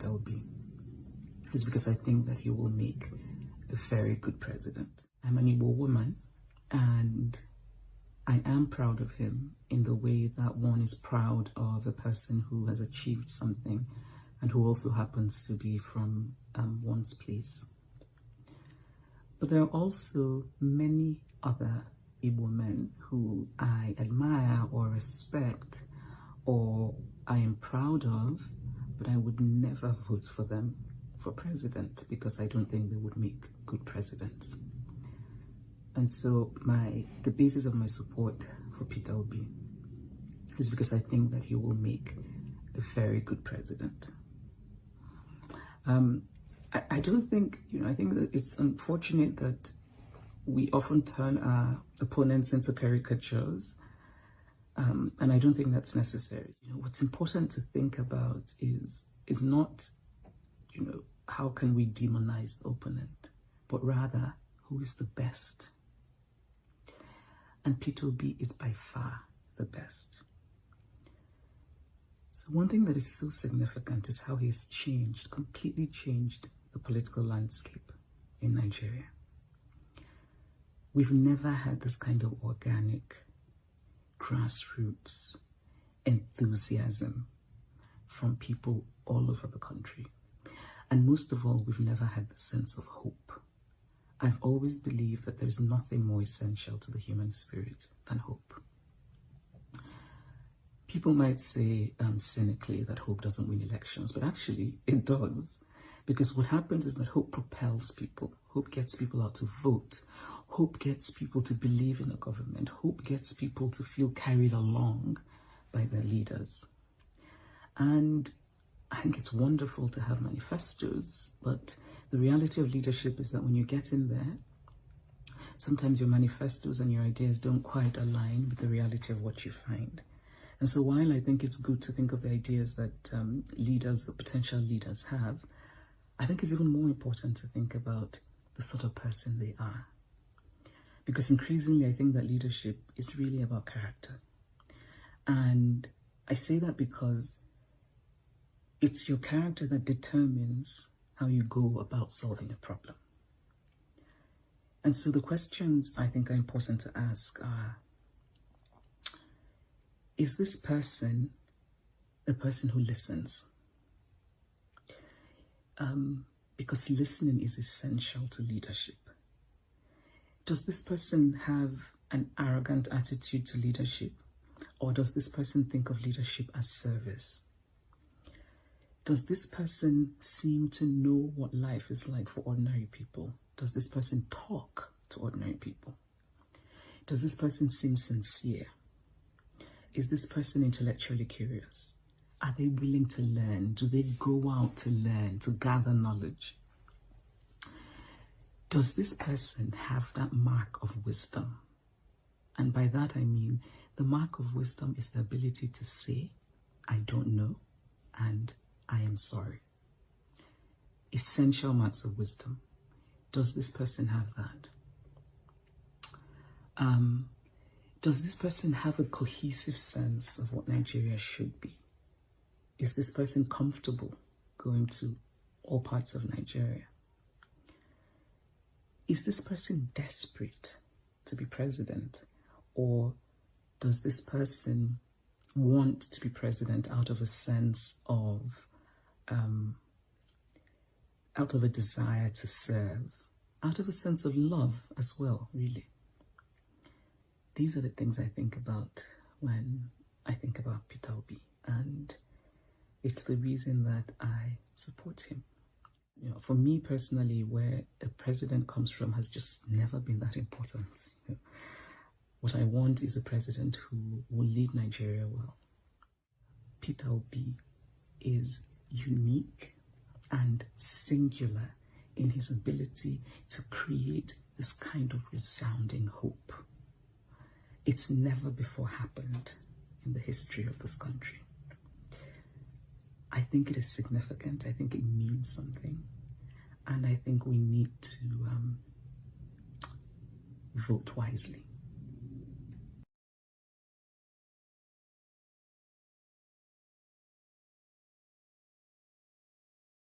Obi is because I think that he will make a very good president. I'm an Igbo woman, and I am proud of him in the way that one is proud of a person who has achieved something and who also happens to be from one's place. But there are also many other Igbo men who I admire or respect or I am proud of, but I would never vote for them for president because I don't think they would make good presidents. And so the basis of my support for Peter Obi is because I think that he will make a very good president. I don't think, I think that it's unfortunate that we often turn our opponents into caricatures, and I don't think that's necessary. What's important to think about is not, how can we demonize the opponent, but rather who is the best. And Peter Obi is by far the best. So one thing that is so significant is how he has completely changed the political landscape in Nigeria. We've never had this kind of organic, grassroots enthusiasm from people all over the country. And most of all, we've never had the sense of hope. I've always believed that there's nothing more essential to the human spirit than hope. People might say cynically that hope doesn't win elections, but actually it does. Because what happens is that hope propels people. Hope gets people out to vote. Hope gets people to believe in a government. Hope gets people to feel carried along by their leaders. And I think it's wonderful to have manifestos, but the reality of leadership is that when you get in there, sometimes your manifestos and your ideas don't quite align with the reality of what you find. And so while I think it's good to think of the ideas that leaders, the potential leaders have, I think it's even more important to think about the sort of person they are. Because increasingly, I think that leadership is really about character. And I say that because it's your character that determines how you go about solving a problem. And so the questions I think are important to ask are, is this person a person who listens? Because listening is essential to leadership. Does this person have an arrogant attitude to leadership? Or does this person think of leadership as service? Does this person seem to know what life is like for ordinary people? Does this person talk to ordinary people? Does this person seem sincere? Is this person intellectually curious? Are they willing to learn? Do they go out to learn, to gather knowledge? Does this person have that mark of wisdom? And by that I mean, the mark of wisdom is the ability to say, I don't know, and I am sorry. Essential marks of wisdom. Does this person have that? Does this person have a cohesive sense of what Nigeria should be? Is this person comfortable going to all parts of Nigeria? Is this person desperate to be president? Or does this person want to be president out of a sense of, out of a desire to serve, out of a sense of love as well, really? These are the things I think about when I think about Peter Obi, and it's the reason that I support him. For me personally, where a president comes from has just never been that important. What I want is a president who will lead Nigeria well. Peter Obi is unique and singular in his ability to create this kind of resounding hope. It's never before happened in the history of this country. I think it is significant. I think it means something. And I think we need to vote wisely.